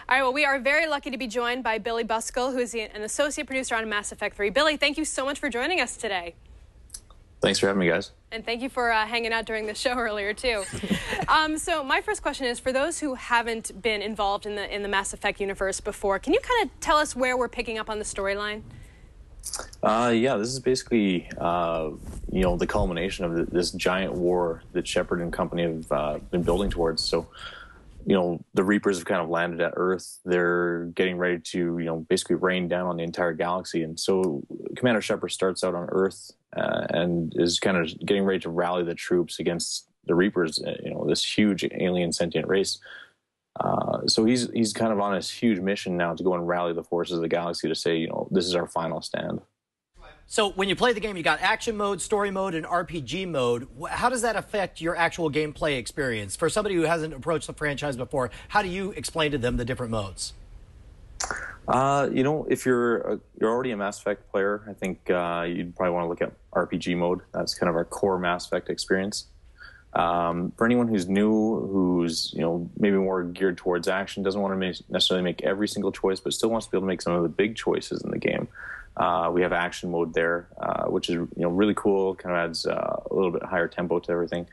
All right, well, we are very lucky to be joined by Billy Buskell, who is an associate producer on Mass Effect 3. Billy, thank you so much for joining us today. Thanks for having me, guys. And thank you for hanging out during the show earlier, too. So my first question is, for those who haven't been involved in the Mass Effect universe before, can you kind of tell us where we're picking up on the storyline? Yeah, this is basically, the culmination of this giant war that Shepard and company have been building towards. So, the Reapers have kind of landed at Earth. They're getting ready to, basically rain down on the entire galaxy. And so Commander Shepard starts out on Earth and is kind of getting ready to rally the troops against the Reapers, this huge alien sentient race. So he's kind of on this huge mission now to go and rally the forces of the galaxy to say, this is our final stand. So when you play the game, you got action mode, story mode, and RPG mode. How does that affect your actual gameplay experience? For somebody who hasn't approached the franchise before, how do you explain to them the different modes? If you're already a Mass Effect player, I think you'd probably want to look at RPG mode. That's kind of our core Mass Effect experience. For anyone who's new, who's maybe more geared towards action, doesn't want to necessarily make every single choice, but still wants to be able to make some of the big choices in the game. We have action mode there, which is really cool. Kind of adds a little bit higher tempo to everything.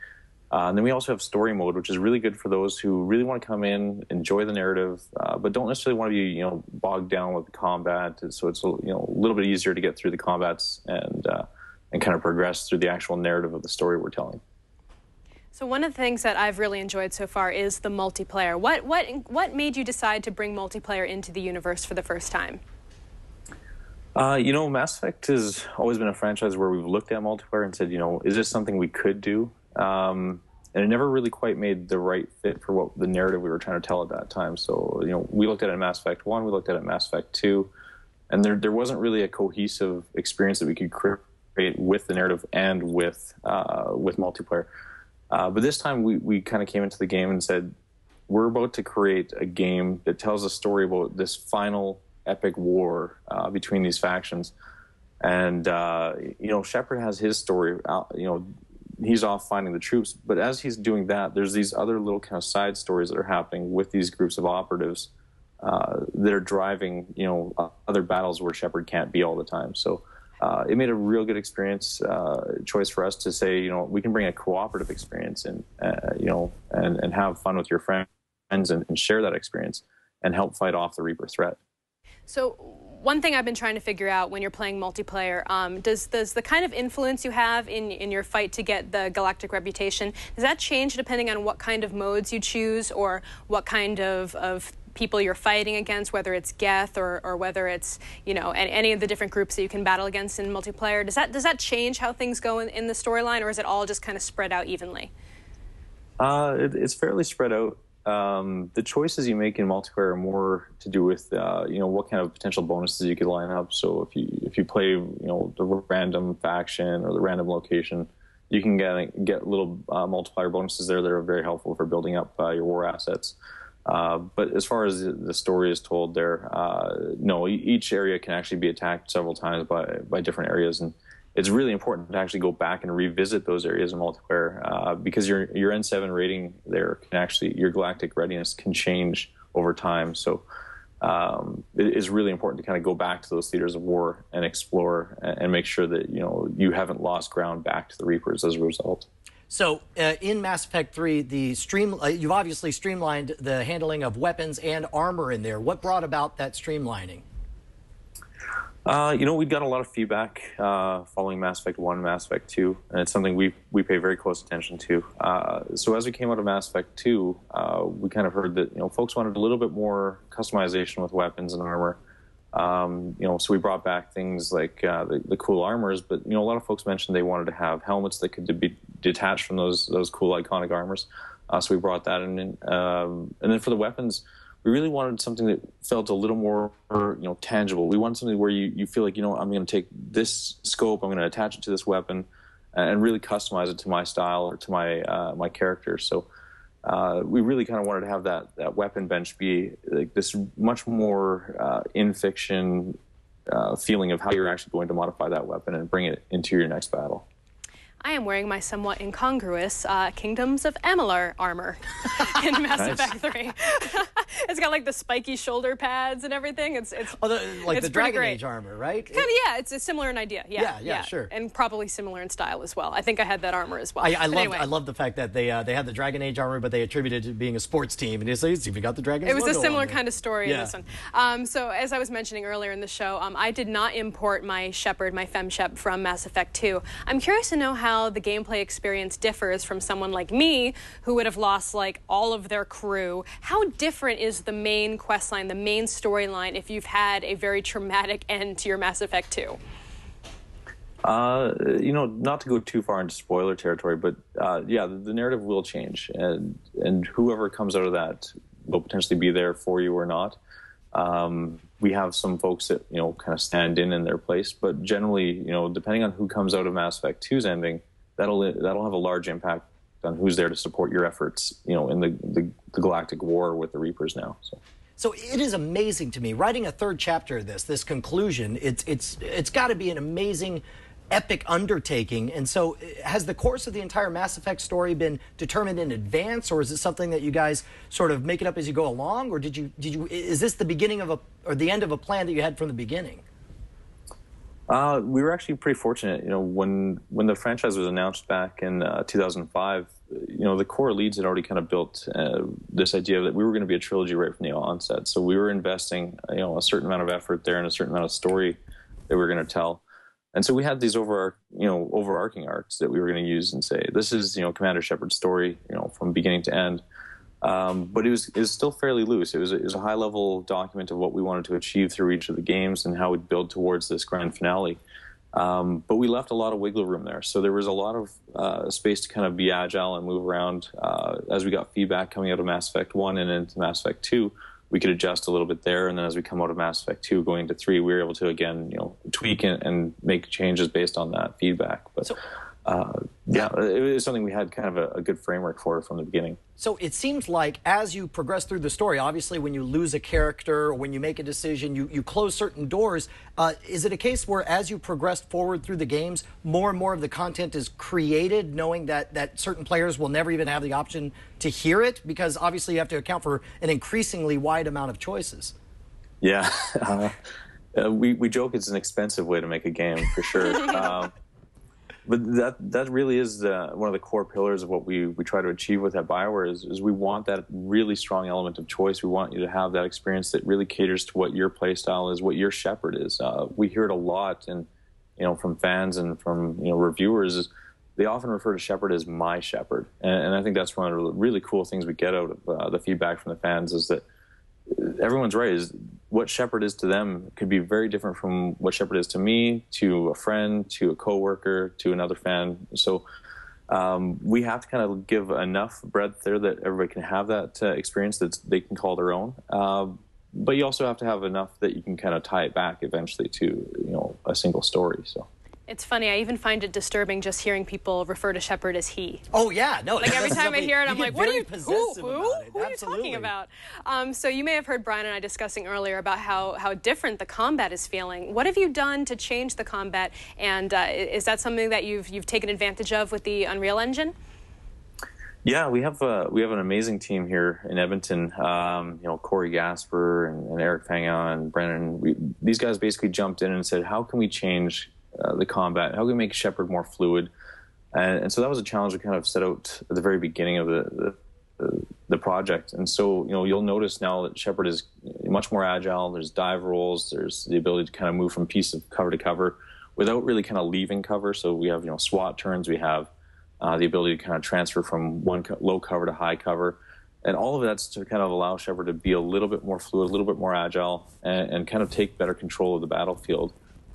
And then we also have story mode, which is really good for those who really want to come in, enjoy the narrative, but don't necessarily want to be bogged down with the combat. So it's a little bit easier to get through the combats and kind of progress through the actual narrative of the story we're telling. So one of the things that I've really enjoyed so far is the multiplayer. What made you decide to bring multiplayer into the universe for the first time? Mass Effect has always been a franchise where we've looked at multiplayer and said, is this something we could do? And it never really quite made the right fit for what the narrative we were trying to tell at that time. So, we looked at it in Mass Effect 1, we looked at it in Mass Effect 2, and there wasn't really a cohesive experience that we could create with the narrative and with multiplayer. But this time we kind of came into the game and said, we're about to create a game that tells a story about this final epic war between these factions. And, Shepard has his story, he's off finding the troops. But as he's doing that, there's these other little kind of side stories that are happening with these groups of operatives that are driving, other battles where Shepard can't be all the time. So it made a real good experience choice for us to say, we can bring a cooperative experience and have fun with your friends and share that experience and help fight off the Reaper threat. So one thing I've been trying to figure out when you're playing multiplayer, does the kind of influence you have in your fight to get the galactic reputation, does that change depending on what kind of modes you choose or what kind of people you're fighting against, whether it's Geth or whether it's, any of the different groups that you can battle against in multiplayer? Does that change how things go in the storyline, or is it all just kind of spread out evenly? It's fairly spread out. The choices you make in multiplayer are more to do with, what kind of potential bonuses you could line up. So if you play, the random faction or the random location, you can get little multiplier bonuses there that are very helpful for building up your war assets. But as far as the story is told there, no, each area can actually be attacked several times by different areas. And it's really important to actually go back and revisit those areas in multiplayer because your N7 rating there can actually, your galactic readiness can change over time. So it is really important to kind of go back to those theaters of war and explore and make sure that, you haven't lost ground back to the Reapers as a result. So in Mass Effect 3, you've obviously streamlined the handling of weapons and armor in there. What brought about that streamlining? We've got a lot of feedback following Mass Effect 1 and Mass Effect 2, and it's something we pay very close attention to. So as we came out of Mass Effect 2, we kind of heard that, folks wanted a little bit more customization with weapons and armor. So we brought back things like the cool armors, but, a lot of folks mentioned they wanted to have helmets that could be detached from those cool iconic armors. So we brought that in. And then for the weapons, we really wanted something that felt a little more, tangible. We wanted something where you feel like, I'm going to take this scope, I'm going to attach it to this weapon, and really customize it to my style or to my character. So we really kind of wanted to have that weapon bench be like this much more in fiction feeling of how you're actually going to modify that weapon and bring it into your next battle. I am wearing my somewhat incongruous Kingdoms of Amalur armor in Mass Effect 3. It's got like the spiky shoulder pads and everything. It's like it's the Dragon great. Age armor, right? Kind of, yeah. It's a similar in idea. Yeah, sure. And probably similar in style as well. I think I had that armor as well. I love the fact that they had the Dragon Age armor, but they attributed it to being a sports team, and it's even got the Dragon Age It was a logo similar on there. kind of story in this one. So as I was mentioning earlier in the show, I did not import my Shepard, my FemShep, from Mass Effect 2. I'm curious to know how the gameplay experience differs from someone like me who would have lost like all of their crew. How different is the main questline, the main storyline, if you've had a very traumatic end to your Mass Effect 2? Not to go too far into spoiler territory, but yeah, the narrative will change, and whoever comes out of that will potentially be there for you or not. We have some folks that kind of stand in their place, but generally, depending on who comes out of Mass Effect 2's ending, that'll have a large impact on who's there to support your efforts, in the galactic war with the Reapers now. So it is amazing to me, writing a third chapter of this conclusion. It's got to be an amazing, epic undertaking. And so, has the course of the entire Mass Effect story been determined in advance, or is it something that you guys sort of make it up as you go along, or is this the beginning of or the end of a plan that you had from the beginning? We were actually pretty fortunate. When the franchise was announced back in 2005, the core leads had already kind of built this idea that we were going to be a trilogy right from the onset. So we were investing, a certain amount of effort there and a certain amount of story that we were going to tell. And so we had these overarching arcs that we were going to use and say, this is, Commander Shepard's story, from beginning to end. But it was still fairly loose. It was a high-level document of what we wanted to achieve through each of the games and how we'd build towards this grand finale. But we left a lot of wiggle room there. So there was a lot of space to kind of be agile and move around. As we got feedback coming out of Mass Effect 1 and into Mass Effect 2, we could adjust a little bit there. And then as we come out of Mass Effect 2 going to 3, we were able to, again, tweak and make changes based on that feedback. But yeah, it was something we had kind of a good framework for from the beginning. So it seems like as you progress through the story, obviously when you lose a character or when you make a decision, you close certain doors. Is it a case where as you progress forward through the games, more and more of the content is created, knowing that certain players will never even have the option to hear it? Because obviously you have to account for an increasingly wide amount of choices. Yeah. We joke it's an expensive way to make a game, for sure. But that really is one of the core pillars of what we try to achieve with that BioWare is we want that really strong element of choice. We want you to have that experience that really caters to what your play style is, what your Shepard is. We hear it a lot, and from fans and from reviewers. They often refer to Shepard as my Shepard, and I think that's one of the really cool things we get out of the feedback from the fans is that everyone's right. Is what Shepard is to them could be very different from what Shepard is to me, to a friend, to a coworker, to another fan. So we have to kind of give enough breadth there that everybody can have that experience that they can call their own. But you also have to have enough that you can kind of tie it back eventually to a single story. So. It's funny. I even find it disturbing just hearing people refer to Shepard as he. Oh yeah, no. Like every time I hear it, I'm like, "What are you? Who are you talking about?" So you may have heard Brian and I discussing earlier about how different the combat is feeling. What have you done to change the combat? And is that something that you've taken advantage of with the Unreal Engine? Yeah, we have an amazing team here in Edmonton. Corey Gasper and Eric Fangon and Brennan. These guys basically jumped in and said, "How can we change the combat? How can we make Shepard more fluid?" And so that was a challenge we kind of set out at the very beginning of the project. And so you'll notice now that Shepard is much more agile. There's dive rolls. There's the ability to kind of move from piece of cover to cover without really kind of leaving cover. So we have SWAT turns. We have the ability to kind of transfer from one low cover to high cover. And all of that's to kind of allow Shepard to be a little bit more fluid, a little bit more agile, and kind of take better control of the battlefield.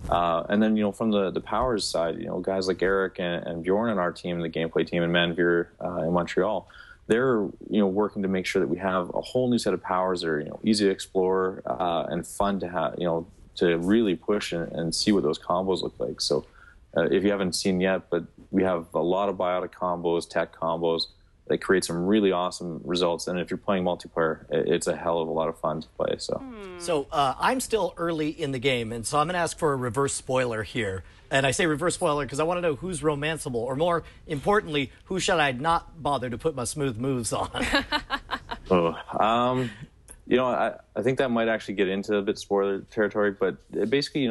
And then, from the powers side, guys like Eric and Bjorn on our team, the gameplay team, and Manveer in Montreal, they're, working to make sure that we have a whole new set of powers that are, easy to explore and fun to have, to really push and see what those combos look like. So if you haven't seen yet, but we have a lot of biotic combos, tech combos that create some really awesome results. And if you're playing multiplayer, it's a hell of a lot of fun to play. So I'm still early in the game, and so I'm going to ask for a reverse spoiler here. And I say reverse spoiler because I want to know who's romanceable, or more importantly, who should I not bother to put my smooth moves on? I think that might actually get into a bit spoiler territory, but basically,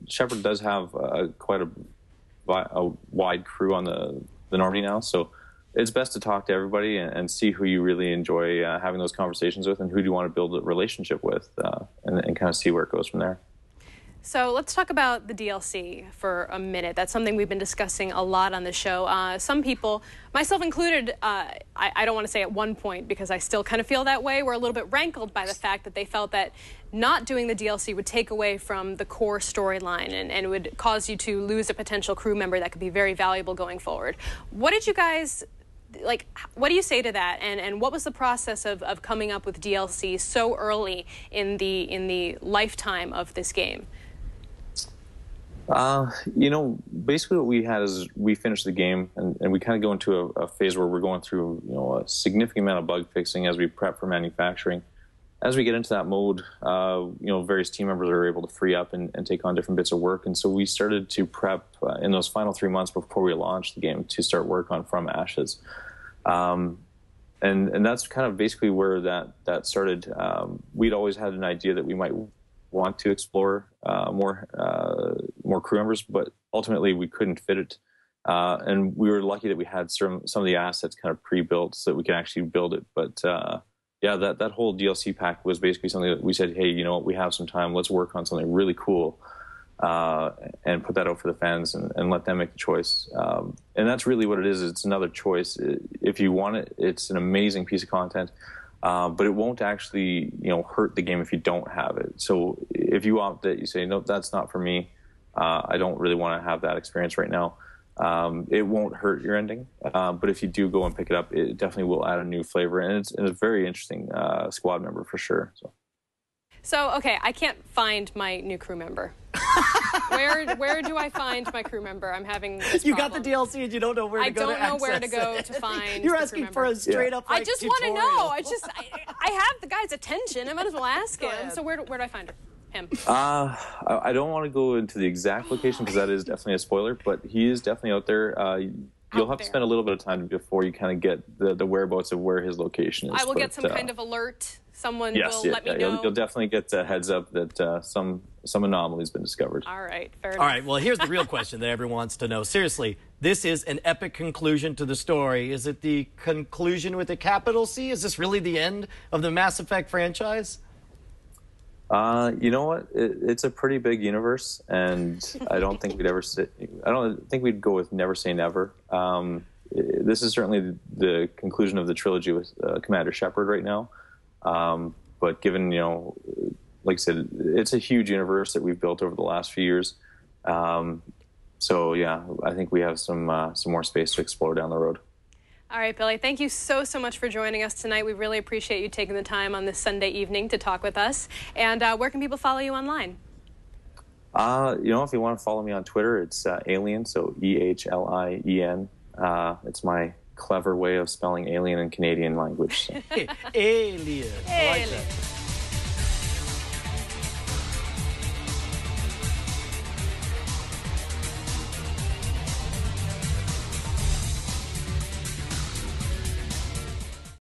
Shepard does have quite a wide crew on the Normandy now, so it's best to talk to everybody and see who you really enjoy having those conversations with and who do you want to build a relationship with, and kind of see where it goes from there. So let's talk about the DLC for a minute. That's something we've been discussing a lot on the show. Some people, myself included, I don't want to say at one point because I still kind of feel that way, were a little bit rankled by the fact that they felt that not doing the DLC would take away from the core storyline and would cause you to lose a potential crew member that could be very valuable going forward. What did you guys, what do you say to that? And what was the process of coming up with DLC so early in the lifetime of this game? Basically what we had is we finished the game and we kind of go into a phase where we're going through, a significant amount of bug fixing as we prep for manufacturing. As we get into that mode, various team members are able to free up and take on different bits of work. And so we started to prep in those final 3 months before we launched the game to start work on From Ashes. And that's kind of basically where that started. We'd always had an idea that we might want to explore more crew members, but ultimately we couldn't fit it. And we were lucky that we had some of the assets kind of pre-built so that we can actually build it. But that whole DLC pack was basically something that we said, hey, we have some time, let's work on something really cool and put that out for the fans and let them make the choice. And that's really what it is. It's another choice. If you want it, it's an amazing piece of content. But it won't actually, hurt the game if you don't have it. So if you opt that, you say, no, that's not for me. I don't really want to have that experience right now. It won't hurt your ending. But if you do go and pick it up, it definitely will add a new flavor. And it's a very interesting squad member for sure. So, okay, I can't find my new crew member. Where do I find my crew member? I'm having this You problem. got the DLC and you don't know where to go to access it. I don't know where to go to find You're the asking crew for a member. straight up I just want to know. I have the guy's attention. I might as well ask him. ahead. So where do I find him? I don't want to go into the exact location because that is definitely a spoiler, but he is definitely out there. You'll have to spend a little bit of time before you kind of get the whereabouts of where his location is. I will get some kind of alert. Someone will let me know. You'll definitely get a heads up that some anomaly's been discovered. All right, fair enough. All right, well, here's the real question that everyone wants to know. Seriously, this is an epic conclusion to the story. Is it the conclusion with a capital C? Is this really the end of the Mass Effect franchise? You know what? It's a pretty big universe, and I don't think we'd go with never say never. This is certainly the conclusion of the trilogy with Commander Shepard right now. But given, like I said, it's a huge universe that we've built over the last few years. So yeah, I think we have some more space to explore down the road. All right, Billy, thank you so much for joining us tonight. We really appreciate you taking the time on this Sunday evening to talk with us. And where can people follow you online? If you want to follow me on Twitter, it's Alien, so EHLIEN. It's my clever way of spelling alien in Canadian language. So. Alien. I like that.